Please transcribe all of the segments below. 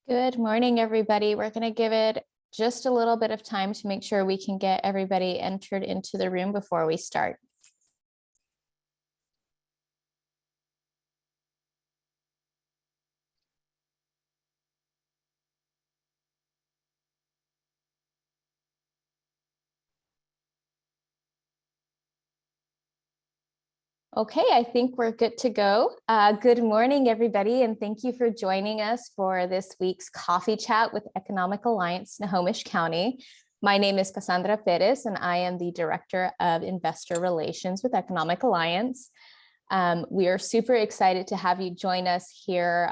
Good morning, everybody. We're going to give it just a little bit of time to make sure we can get everybody entered into the room before we start. Okay, I think we're good to go. Good morning, everybody, and thank you for joining us for this week's coffee chat with Economic Alliance, Snohomish County. My name is Cassandra Perez, and I am the Director of Investor Relations with Economic Alliance. We are super excited to have you join us here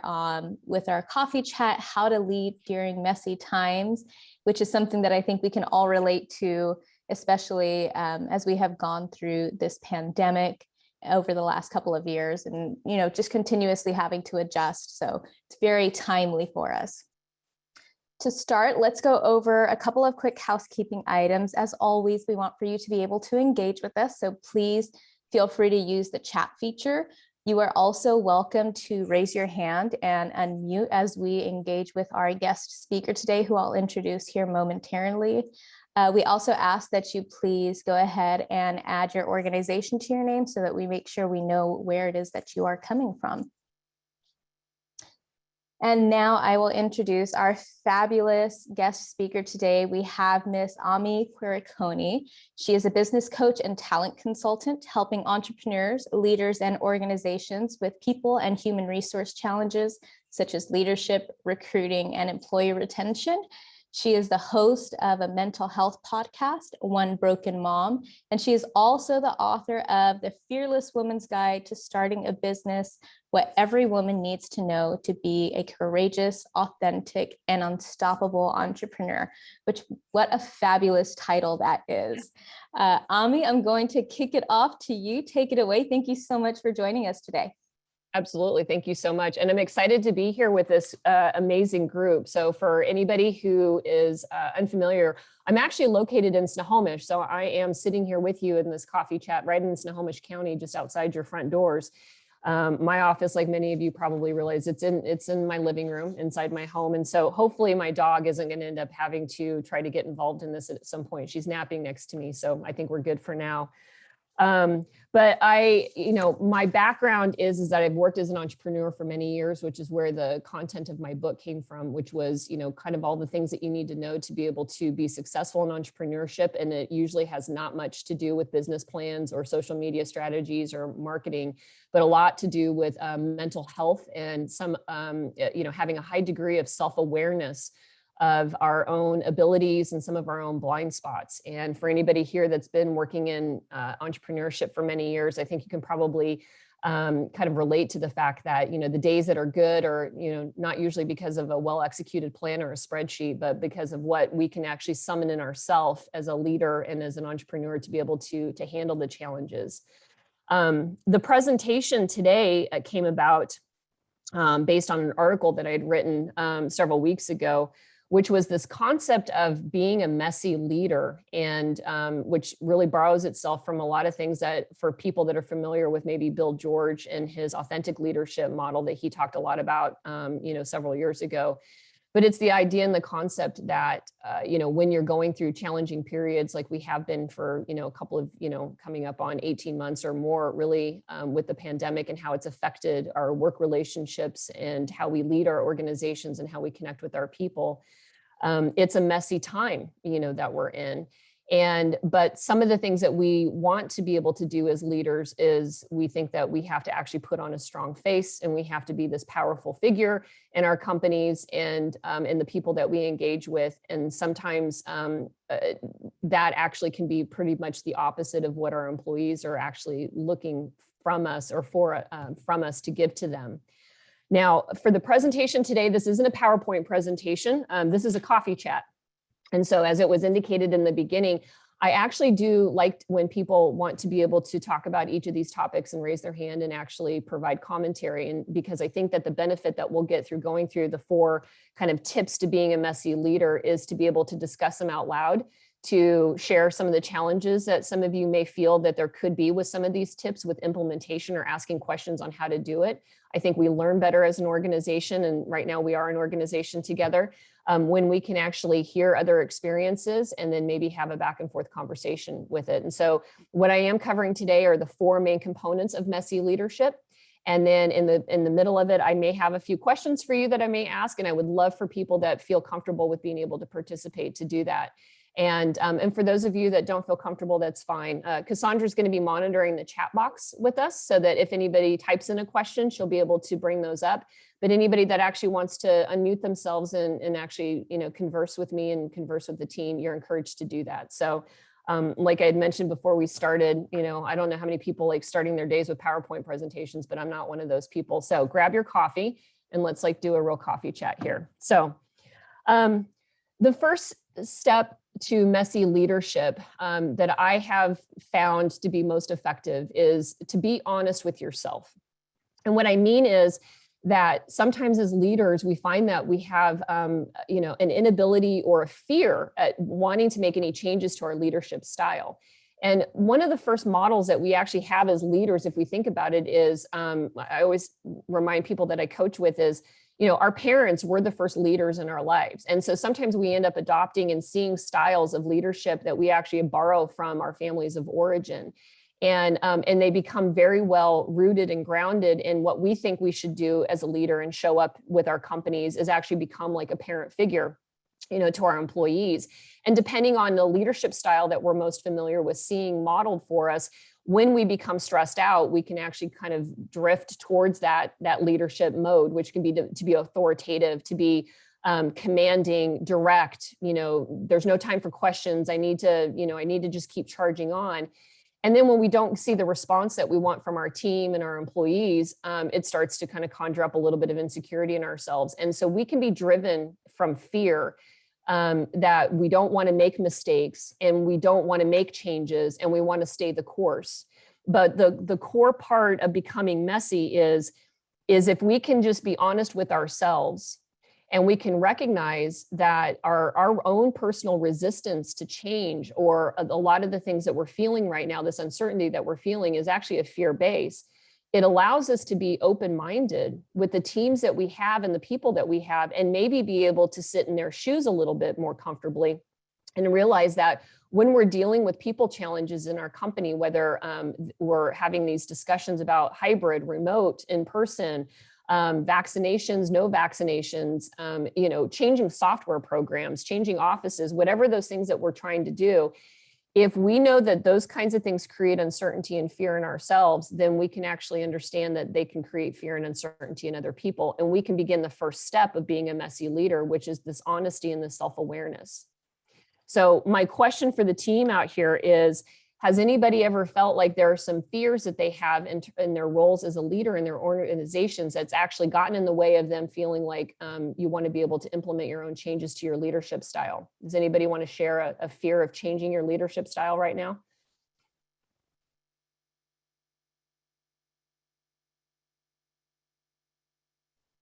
with our coffee chat, How to Lead During Messy Times, which is something that I think we can all relate to, especially as we have gone through this pandemic over the last couple of years and, just continuously having to adjust. So it's very timely for us. To start, let's go over a couple of quick housekeeping items. As always, we want for you to be able to engage with us. So please feel free to use the chat feature. You are also welcome to raise your hand and unmute as we engage with our guest speaker today, who I'll introduce here momentarily. We also ask that you please go ahead and add your organization to your name so that we make sure we know where it is that you are coming from. And now I will introduce our fabulous guest speaker today. We have Miss Ami Quericoni. She is a business coach and talent consultant, helping entrepreneurs, leaders, and organizations with people and human resource challenges, such as leadership, recruiting, and employee retention. She is the host of a mental health podcast, One Broken Mom, and she is also the author of The Fearless Woman's Guide to Starting a Business, What Every Woman Needs to Know to Be a Courageous, Authentic, and Unstoppable Entrepreneur, what a fabulous title that is. Ami, I'm going to kick it off to you. Take it away. Thank you so much for joining us today. Absolutely. Thank you so much. And I'm excited to be here with this amazing group. So for anybody who is unfamiliar, I'm actually located in Snohomish. So I am sitting here with you in this coffee chat right in Snohomish County, just outside your front doors. My office, like many of you probably realize, it's in my living room inside my home. And so hopefully my dog isn't going to end up having to try to get involved in this at some point. She's napping next to me. So I think we're good for now. But my background is that I've worked as an entrepreneur for many years, which is where the content of my book came from, which was, kind of all the things that you need to know to be able to be successful in entrepreneurship. And it usually has not much to do with business plans or social media strategies or marketing, but a lot to do with mental health and some, having a high degree of self-awareness of our own abilities and some of our own blind spots. And for anybody here that's been working in entrepreneurship for many years, I think you can probably kind of relate to the fact that, the days that are good are, not usually because of a well-executed plan or a spreadsheet, but because of what we can actually summon in ourselves as a leader and as an entrepreneur to be able to handle the challenges. The presentation today came about based on an article that I had written several weeks ago, which was this concept of being a messy leader, and which really borrows itself from a lot of things that, for people that are familiar with maybe Bill George and his authentic leadership model that he talked a lot about, several years ago. But it's the idea and the concept that, when you're going through challenging periods like we have been for, a couple of, coming up on 18 months or more, really, with the pandemic and how it's affected our work relationships and how we lead our organizations and how we connect with our people. It's a messy time, that we're in. But some of the things that we want to be able to do as leaders is we think that we have to actually put on a strong face, and we have to be this powerful figure in our companies and in the people that we engage with. And sometimes that actually can be pretty much the opposite of what our employees are actually looking from us or from us to give to them. Now, for the presentation today, this isn't a PowerPoint presentation. This is a coffee chat. And so, as it was indicated in the beginning, I actually do like when people want to be able to talk about each of these topics and raise their hand and actually provide commentary. And because I think that the benefit that we'll get through going through the 4 kind of tips to being a messy leader is to be able to discuss them out loud, to share some of the challenges that some of you may feel that there could be with some of these tips with implementation or asking questions on how to do it. I think we learn better as an organization, and right now we are an organization together, when we can actually hear other experiences and then maybe have a back and forth conversation with it. And so what I am covering today are the 4 main components of messy leadership. And then in the middle of it, I may have a few questions for you that I may ask, and I would love for people that feel comfortable with being able to participate to do that. And for those of you that don't feel comfortable, that's fine. Cassandra's going to be monitoring the chat box with us so that if anybody types in a question, she'll be able to bring those up. But anybody that actually wants to unmute themselves and actually, converse with me and converse with the team, you're encouraged to do that. So like I had mentioned before we started, I don't know how many people like starting their days with PowerPoint presentations, but I'm not one of those people. So grab your coffee and let's do a real coffee chat here. So the first step to messy leadership that I have found to be most effective is to be honest with yourself. And what I mean is that sometimes as leaders, we find that we have, an inability or a fear at wanting to make any changes to our leadership style. And one of the first models that we actually have as leaders, if we think about it, is I always remind people that I coach with is, our parents were the first leaders in our lives. And so sometimes we end up adopting and seeing styles of leadership that we actually borrow from our families of origin. And they become very well rooted and grounded in what we think we should do as a leader and show up with our companies is actually become like a parent figure, to our employees. And depending on the leadership style that we're most familiar with seeing modeled for us, when we become stressed out, we can actually kind of drift towards that leadership mode, which can be to be authoritative, to be commanding, direct. There's no time for questions. I need to just keep charging on. And then when we don't see the response that we want from our team and our employees, it starts to kind of conjure up a little bit of insecurity in ourselves. And so we can be driven from fear that we don't want to make mistakes and we don't want to make changes and we want to stay the course. But the core part of becoming messy is if we can just be honest with ourselves and we can recognize that our own personal resistance to change or a lot of the things that we're feeling right now, this uncertainty that we're feeling is actually a fear base. It allows us to be open-minded with the teams that we have and the people that we have, and maybe be able to sit in their shoes a little bit more comfortably and realize that when we're dealing with people challenges in our company, whether we're having these discussions about hybrid, remote, in person, vaccinations, no vaccinations, changing software programs, changing offices, whatever those things that we're trying to do. If we know that those kinds of things create uncertainty and fear in ourselves, then we can actually understand that they can create fear and uncertainty in other people. And we can begin the first step of being a messy leader, which is this honesty and this self-awareness. So my question for the team out here is, has anybody ever felt like there are some fears that they have in their roles as a leader in their organizations that's actually gotten in the way of them feeling like you want to be able to implement your own changes to your leadership style? Does anybody want to share a fear of changing your leadership style right now?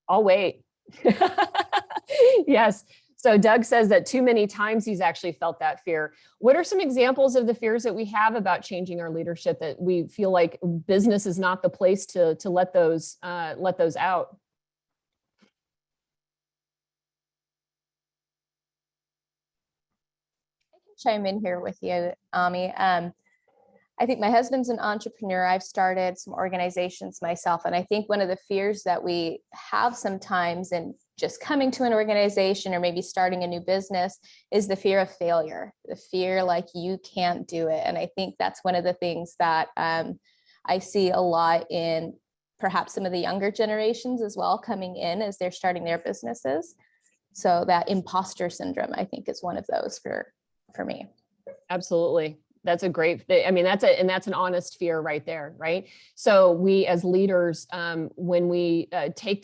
I'll wait. Yes. So Doug says that too many times he's actually felt that fear. What are some examples of the fears that we have about changing our leadership that we feel like business is not the place to let those out? I can chime in here with you, Ami. I think my husband's an entrepreneur. I've started some organizations myself. And I think one of the fears that we have sometimes in just coming to an organization or maybe starting a new business is the fear of failure, the fear like you can't do it. And I think that's one of the things that I see a lot in perhaps some of the younger generations as well coming in as they're starting their businesses. So that imposter syndrome, I think, is one of those for me. Absolutely. That's a great, I mean, that's an honest fear right there, right? So we as leaders, when we stay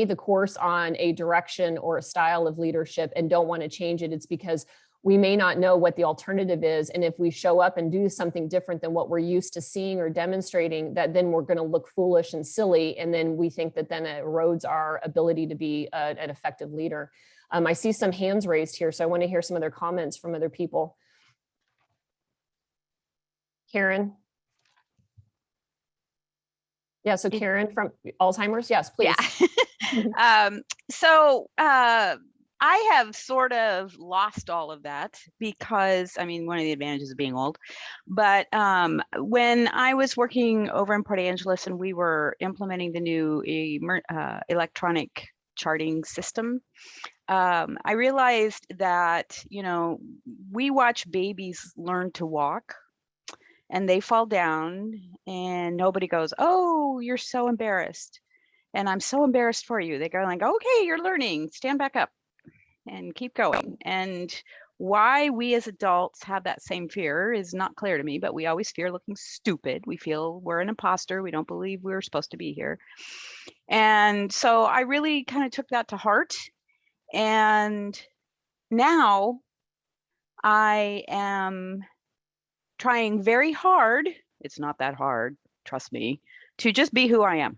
the course on a direction or a style of leadership and don't want to change it, it's because we may not know what the alternative is. And if we show up and do something different than what we're used to seeing or demonstrating, that then we're going to look foolish and silly. And then we think that then it erodes our ability to be an effective leader. I see some hands raised here, so I want to hear some other comments from other people. Karen. Yeah, so Karen from Alzheimer's. Yes, please. Yeah. I have sort of lost all of that because, I mean, one of the advantages of being old, but when I was working over in Port Angeles and we were implementing the new electronic charting system, I realized that, you know, we watch babies learn to walk and they fall down and nobody goes, "Oh, you're so embarrassed." And I'm so embarrassed for you. They go like, "Okay, you're learning, stand back up and keep going." And why we as adults have that same fear is not clear to me, but we always fear looking stupid. We feel we're an imposter. We don't believe we're supposed to be here. And so I really kind of took that to heart. And now I am trying very hard. It's not that hard, trust me, to just be who I am.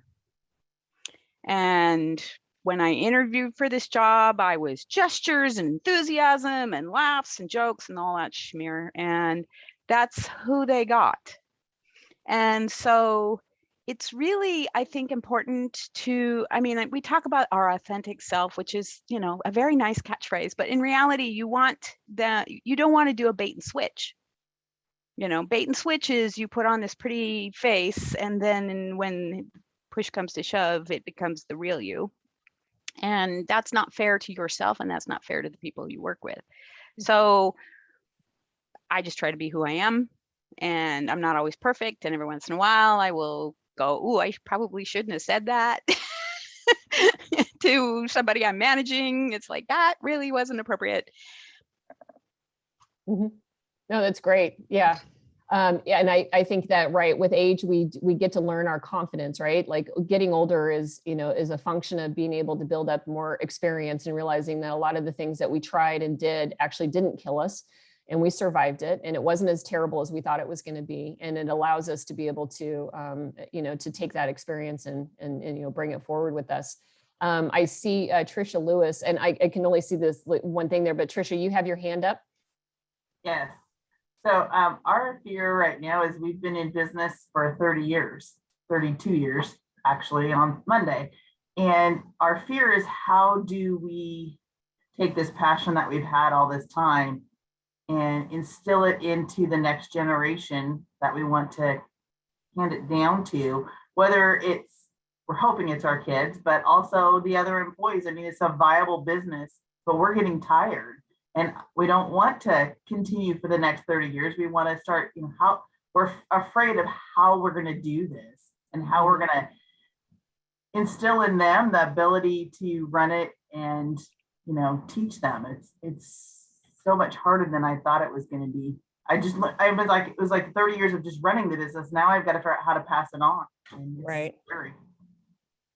And when I interviewed for this job, I was gestures and enthusiasm and laughs and jokes and all that schmear. And that's who they got. And so it's really, I think, important to, I mean, we talk about our authentic self, which is, you know, a very nice catchphrase, but in reality, you don't want to do a bait and switch. You know, bait and switch is you put on this pretty face and then when push comes to shove, it becomes the real you. And that's not fair to yourself and that's not fair to the people you work with. So I just try to be who I am, and I'm not always perfect. And every once in a while I will go, "Ooh, I probably shouldn't have said that." To somebody I'm managing. It's like, that really wasn't appropriate. No, that's great. Yeah. Yeah, and I think that, right, with age, we get to learn our confidence, right? Like getting older is, you know, is a function of being able to build up more experience and realizing that a lot of the things that we tried and did actually didn't kill us and we survived it. And it wasn't as terrible as we thought it was going to be. And it allows us to be able to, you know, to take that experience and, you know, bring it forward with us. I see Trisha Lewis, and I can only see this one thing there, but Trisha, you have your hand up. Yes. So our fear right now is we've been in business for 30 years, 32 years, actually, on Monday. And our fear is, how do we take this passion that we've had all this time and instill it into the next generation that we want to hand it down to, whether we're hoping it's our kids, but also the other employees. I mean, it's a viable business, but we're getting tired. And we don't want to continue for the next 30 years. We want to start, you know, how we're afraid of how we're going to do this and how we're going to instill in them the ability to run it and, you know, teach them. It's so much harder than I thought it was going to be. It was like 30 years of just running the business. Now I've got to figure out how to pass it on. Right. Scary.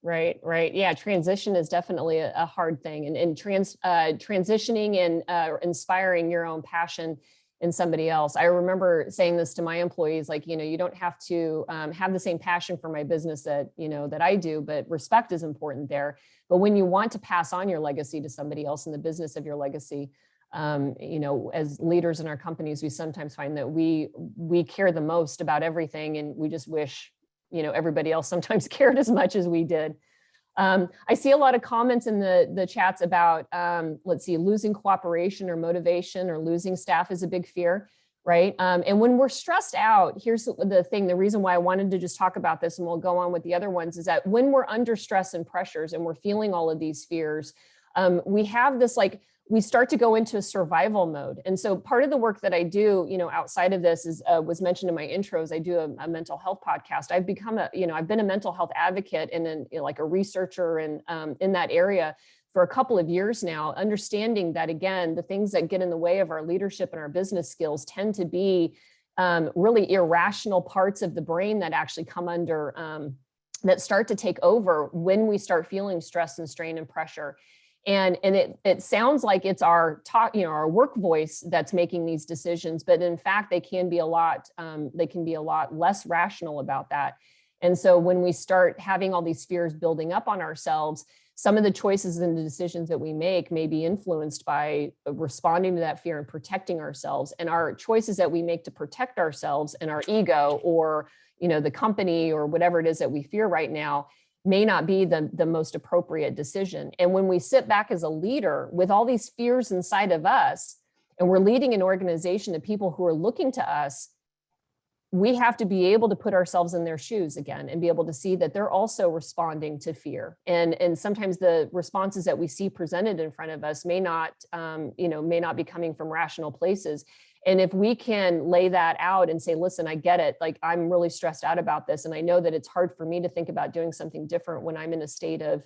Right. Yeah, transition is definitely a hard thing, and transitioning and inspiring your own passion in somebody else. I remember saying this to my employees, like, you know, you don't have to have the same passion for my business that, you know, that I do, but respect is important there. But when you want to pass on your legacy to somebody else in the business of your legacy, you know, as leaders in our companies, we sometimes find that we care the most about everything, and we just wish, you know, everybody else sometimes cared as much as we did. I see a lot of comments in the chats about, let's see, losing cooperation or motivation or losing staff is a big fear, right? And when we're stressed out, here's the thing, the reason why I wanted to just talk about this, and we'll go on with the other ones, is that when we're under stress and pressures and we're feeling all of these fears, we have this, like, we start to go into a survival mode. And so part of the work that I do, you know, outside of this is, was mentioned in my intros, I do a mental health podcast. I've become I've been a mental health advocate and then, you know, like a researcher and in that area for a couple of years now, understanding that, again, the things that get in the way of our leadership and our business skills tend to be really irrational parts of the brain that actually come under, that start to take over when we start feeling stress and strain and pressure. And it sounds like it's our talk, you know, our work voice that's making these decisions, but in fact, they can be a lot less rational about that. And so when we start having all these fears building up on ourselves, some of the choices and the decisions that we make may be influenced by responding to that fear and protecting ourselves. And our choices that we make to protect ourselves and our ego, or, you know, the company or whatever it is that we fear right now, may not be the most appropriate decision. And when we sit back as a leader with all these fears inside of us, and we're leading an organization of people who are looking to us, we have to be able to put ourselves in their shoes again and be able to see that they're also responding to fear. And sometimes the responses that we see presented in front of us may not, may not be coming from rational places. And if we can lay that out and say, listen, I get it. Like, I'm really stressed out about this. And I know that it's hard for me to think about doing something different when I'm in a state of,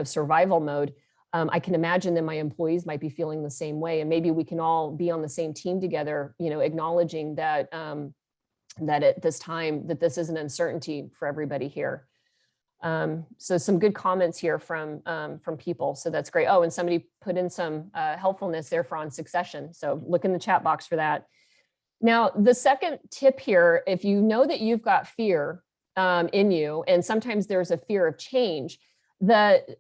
survival mode. I can imagine that my employees might be feeling the same way. And maybe we can all be on the same team together, acknowledging that, that at this time, that this is an uncertainty for everybody here. So some good comments here from people. So that's great. Oh, and somebody put in some helpfulness there for on succession. So look in the chat box for that. Now, the second tip here, if you know that you've got fear in you, and sometimes there's a fear of change,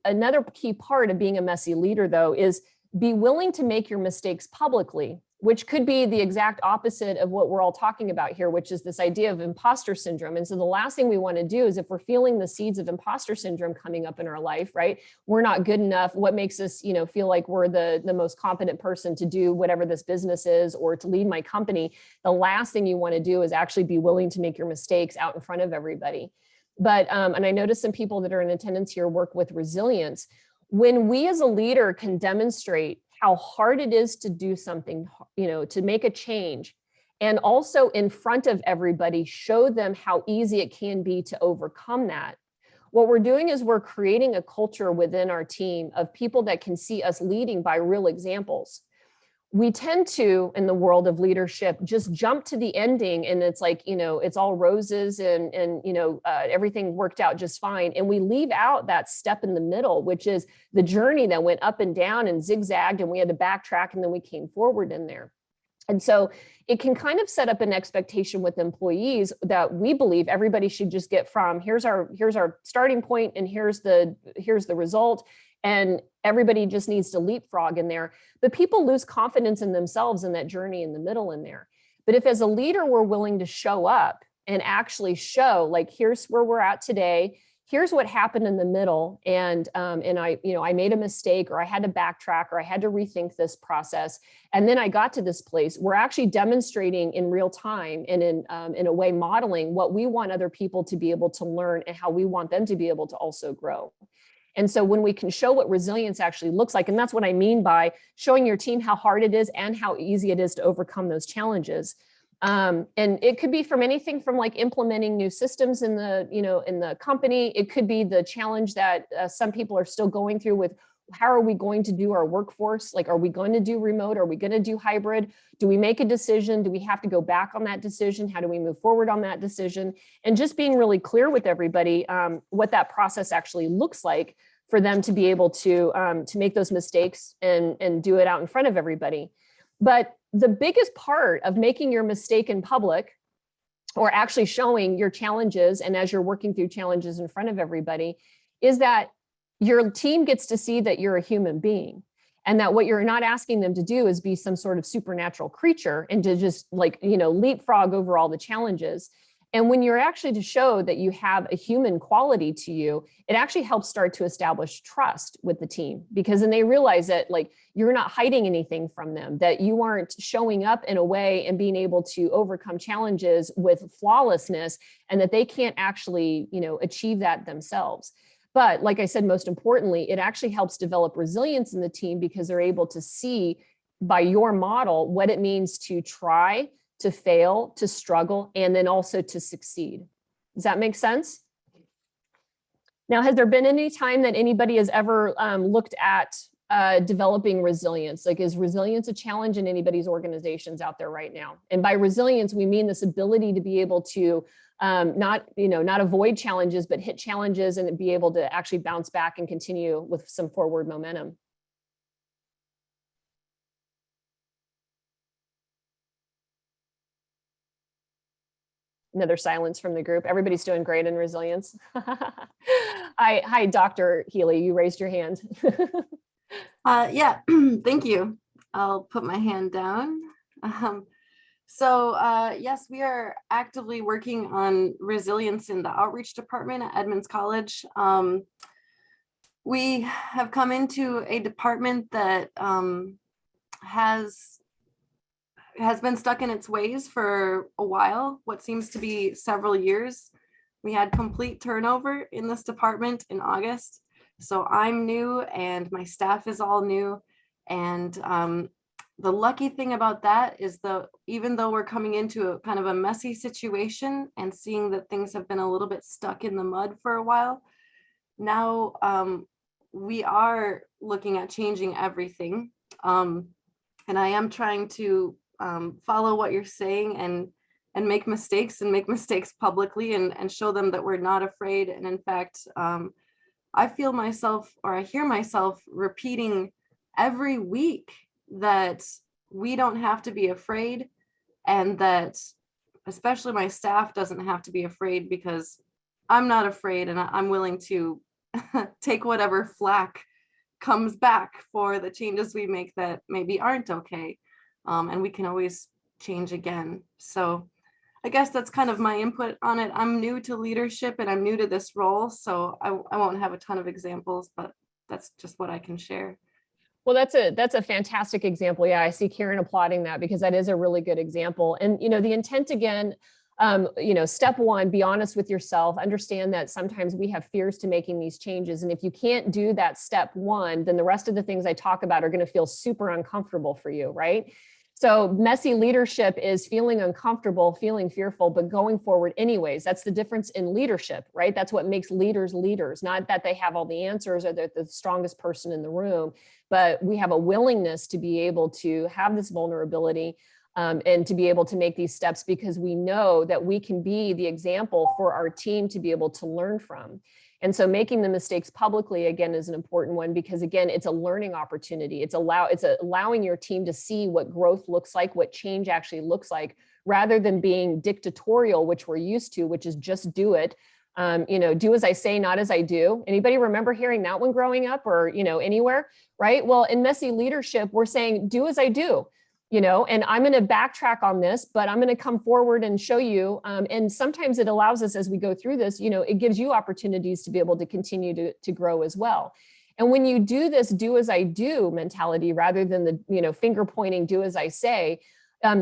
another key part of being a messy leader, though, is be willing to make your mistakes publicly, which could be the exact opposite of what we're all talking about here, which is this idea of imposter syndrome. And so the last thing we want to do is, if we're feeling the seeds of imposter syndrome coming up in our life, right? We're not good enough. What makes us, feel like we're the most competent person to do whatever this business is or to lead my company? The last thing you want to do is actually be willing to make your mistakes out in front of everybody. But, and I noticed some people that are in attendance here work with resilience. When we as a leader can demonstrate how hard it is to do something, to make a change, and also in front of everybody, show them how easy it can be to overcome that. What we're doing is we're creating a culture within our team of people that can see us leading by real examples. We tend to, in the world of leadership, just jump to the ending, and it's like, it's all roses and everything worked out just fine. And we leave out that step in the middle, which is the journey that went up and down and zigzagged, and we had to backtrack, and then we came forward in there. And so it can kind of set up an expectation with employees that we believe everybody should just get from, here's our starting point, and here's the result. And everybody just needs to leapfrog in there. But people lose confidence in themselves in that journey in the middle in there. But if as a leader, we're willing to show up and actually show, like, here's where we're at today, here's what happened in the middle, and I made a mistake, or I had to backtrack, or I had to rethink this process, and then I got to this place. We're actually demonstrating in real time and in a way modeling what we want other people to be able to learn and how we want them to be able to also grow. And so when we can show what resilience actually looks like, and that's what I mean by showing your team how hard it is and how easy it is to overcome those challenges. And it could be from anything from like implementing new systems in the company. It could be the challenge that some people are still going through with, how are we going to do our workforce? Like, are we going to do remote? Are we going to do hybrid? Do we make a decision? Do we have to go back on that decision? How do we move forward on that decision? And just being really clear with everybody what that process actually looks like for them to be able to make those mistakes and do it out in front of everybody. But the biggest part of making your mistake in public, or actually showing your challenges, and as you're working through challenges in front of everybody, is that your team gets to see that you're a human being, and that what you're not asking them to do is be some sort of supernatural creature and to just leapfrog over all the challenges. And when you're actually to show that you have a human quality to you, it actually helps start to establish trust with the team, because then they realize that you're not hiding anything from them, that you aren't showing up in a way and being able to overcome challenges with flawlessness, and that they can't actually, achieve that themselves. But like I said, most importantly, it actually helps develop resilience in the team, because they're able to see by your model what it means to try, to fail, to struggle, and then also to succeed. Does that make sense? Now, has there been any time that anybody has ever looked at developing resilience? Like, is resilience a challenge in anybody's organizations out there right now? And by resilience, we mean this ability to be able to not avoid challenges, but hit challenges and be able to actually bounce back and continue with some forward momentum. Another silence from the group. Everybody's doing great in resilience. Hi, Dr. Healy, you raised your hand. Yeah, thank you. I'll put my hand down. Yes, we are actively working on resilience in the outreach department at Edmonds College. We have come into a department that has been stuck in its ways for a while, what seems to be several years. We had complete turnover in this department in August. So I'm new and my staff is all new. And the lucky thing about that is even though we're coming into a kind of a messy situation and seeing that things have been a little bit stuck in the mud for a while, now we are looking at changing everything. And I am trying to follow what you're saying and make mistakes publicly and show them that we're not afraid. And in fact, I feel myself, or I hear myself repeating every week that we don't have to be afraid, and that especially my staff doesn't have to be afraid, because I'm not afraid and I'm willing to take whatever flack comes back for the changes we make that maybe aren't okay. And we can always change again. So I guess that's kind of my input on it. I'm new to leadership and I'm new to this role, so I won't have a ton of examples, but that's just what I can share. Well, that's a fantastic example. Yeah, I see Karen applauding that, because that is a really good example. And, the intent again, step one, be honest with yourself, understand that sometimes we have fears to making these changes. And if you can't do that step one, then the rest of the things I talk about are going to feel super uncomfortable for you, right? So messy leadership is feeling uncomfortable, feeling fearful, but going forward anyways. That's the difference in leadership, right? That's what makes leaders leaders, not that they have all the answers or they're the strongest person in the room, but we have a willingness to be able to have this vulnerability and to be able to make these steps, because we know that we can be the example for our team to be able to learn from. And so making the mistakes publicly, again, is an important one, because again, it's a learning opportunity. It's allowing your team to see what growth looks like, what change actually looks like, rather than being dictatorial, which we're used to, which is just do it. Do as I say, not as I do. Anybody remember hearing that one growing up, or, anywhere, right? Well, in messy leadership, we're saying, do as I do. And I'm going to backtrack on this, but I'm going to come forward and show you. And sometimes it allows us, as we go through this, it gives you opportunities to be able to continue to grow as well. And when you do this do as I do mentality, rather than the, finger pointing, do as I say,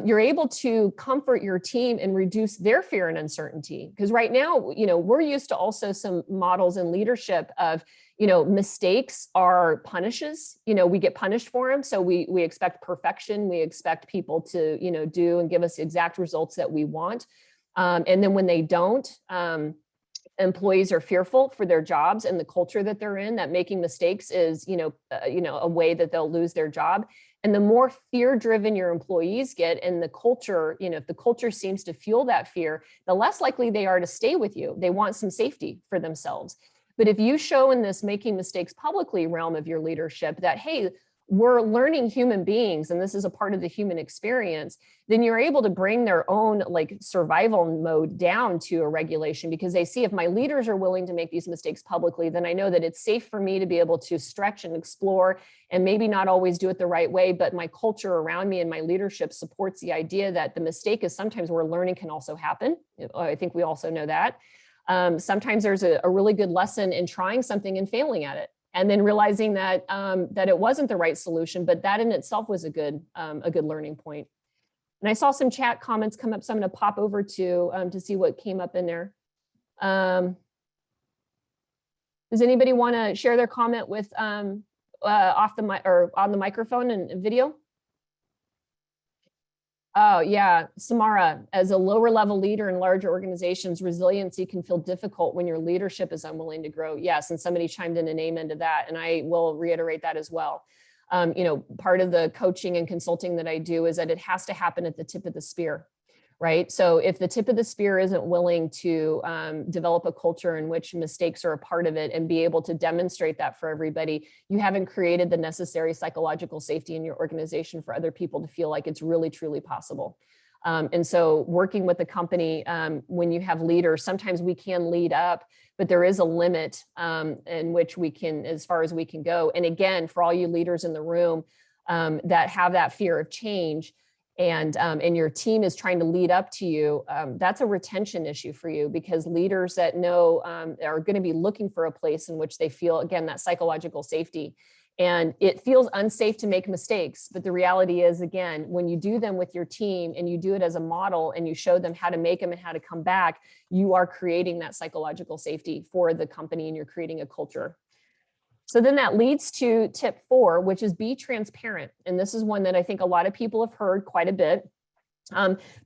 you're able to comfort your team and reduce their fear and uncertainty. Because right now, we're used to also some models in leadership of, mistakes are punishes, we get punished for them. So we expect perfection. We expect people to, do and give us the exact results that we want. And then when they don't, employees are fearful for their jobs and the culture that they're in, that making mistakes is, a way that they'll lose their job. And the more fear-driven your employees get, and the culture, if the culture seems to fuel that fear, the less likely they are to stay with you. They want some safety for themselves. But if you show in this making mistakes publicly realm of your leadership that, hey, we're learning human beings and this is a part of the human experience, then you're able to bring their own survival mode down to a regulation, because they see if my leaders are willing to make these mistakes publicly, then I know that it's safe for me to be able to stretch and explore and maybe not always do it the right way, but my culture around me and my leadership supports the idea that the mistake is sometimes where learning can also happen. I think we also know that. Sometimes there's a really good lesson in trying something and failing at it, and then realizing that that it wasn't the right solution, but that in itself was a good learning point. And I saw some chat comments come up, so I'm going to pop over to see what came up in there. Does anybody want to share their comment with off the mic or on the microphone and video? Oh yeah, Samara, as a lower level leader in larger organizations, resiliency can feel difficult when your leadership is unwilling to grow. Yes, and somebody chimed in an amen to that, and I will reiterate that as well. Part of the coaching and consulting that I do is that it has to happen at the tip of the spear, right? So if the tip of the spear isn't willing to develop a culture in which mistakes are a part of it and be able to demonstrate that for everybody, you haven't created the necessary psychological safety in your organization for other people to feel like it's really, truly possible. And so working with the company, when you have leaders, sometimes we can lead up, but there is a limit in which we can, as far as we can go. And again, for all you leaders in the room that have that fear of change, and your team is trying to lead up to you, that's a retention issue for you, because leaders that know are going to be looking for a place in which they feel, again, that psychological safety. And it feels unsafe to make mistakes. But the reality is, again, when you do them with your team and you do it as a model and you show them how to make them and how to come back, you are creating that psychological safety for the company, and you're creating a culture. So then that leads to tip 4, which is be transparent. And this is one that I think a lot of people have heard quite a bit.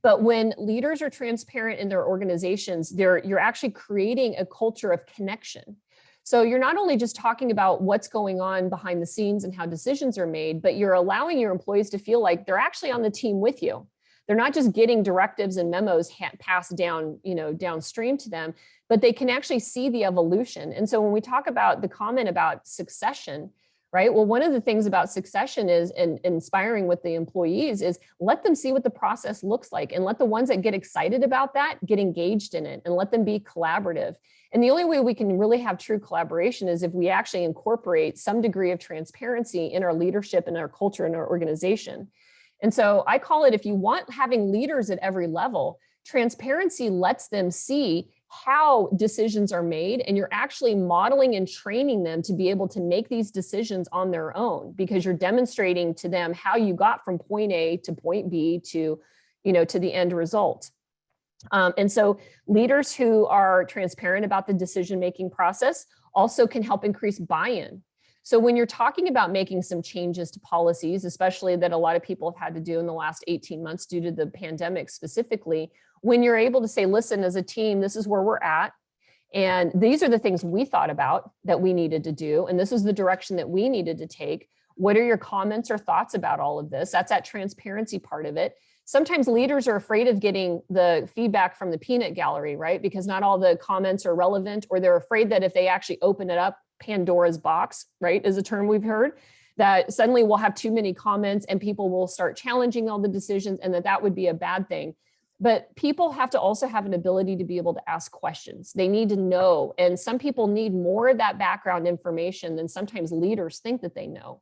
But when leaders are transparent in their organizations, you're actually creating a culture of connection. So you're not only just talking about what's going on behind the scenes and how decisions are made, but you're allowing your employees to feel like they're actually on the team with you. They're not just getting directives and memos passed down, downstream to them, but they can actually see the evolution. And so when we talk about the comment about succession, right? Well, one of the things about succession is, and inspiring with the employees, is let them see what the process looks like, and let the ones that get excited about that get engaged in it, and let them be collaborative. And the only way we can really have true collaboration is if we actually incorporate some degree of transparency in our leadership and our culture and our organization. And so I call it, if you want having leaders at every level, transparency lets them see how decisions are made, and you're actually modeling and training them to be able to make these decisions on their own, because you're demonstrating to them how you got from point A to point B to the end result. And so leaders who are transparent about the decision-making process also can help increase buy-in. So when you're talking about making some changes to policies, especially that a lot of people have had to do in the last 18 months due to the pandemic specifically, when you're able to say, listen, as a team, this is where we're at, and these are the things we thought about that we needed to do, and this is the direction that we needed to take. What are your comments or thoughts about all of this? That's that transparency part of it. Sometimes leaders are afraid of getting the feedback from the peanut gallery, right? Because not all the comments are relevant, or they're afraid that if they actually open it up, Pandora's box, right, is a term we've heard, that suddenly we'll have too many comments and people will start challenging all the decisions, and that would be a bad thing. But people have to also have an ability to be able to ask questions. They need to know, and some people need more of that background information than sometimes leaders think that they know.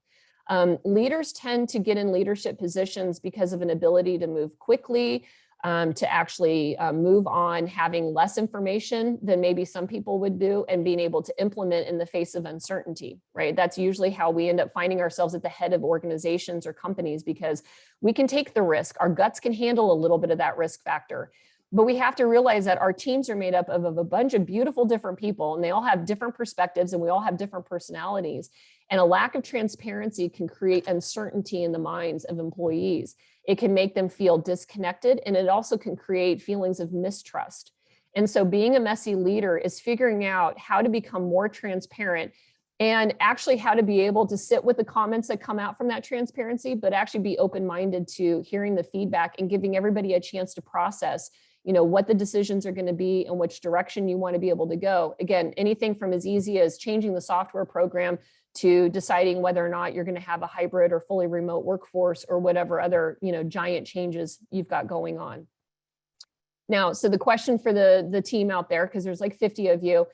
Leaders tend to get in leadership positions because of an ability to move quickly, to actually move on, having less information than maybe some people would do, and being able to implement in the face of uncertainty, right? That's usually how we end up finding ourselves at the head of organizations or companies, because we can take the risk. Our guts can handle a little bit of that risk factor. But we have to realize that our teams are made up of a bunch of beautiful different people, and they all have different perspectives, and we all have different personalities. And a lack of transparency can create uncertainty in the minds of employees. It can make them feel disconnected, and it also can create feelings of mistrust. And so being a messy leader is figuring out how to become more transparent, and actually how to be able to sit with the comments that come out from that transparency, but actually be open-minded to hearing the feedback and giving everybody a chance to process, what the decisions are going to be and which direction you want to be able to go. Again, anything from as easy as changing the software program to deciding whether or not you're going to have a hybrid or fully remote workforce, or whatever other, giant changes you've got going on. Now, so the question for the team out there, because there's like 50 of you,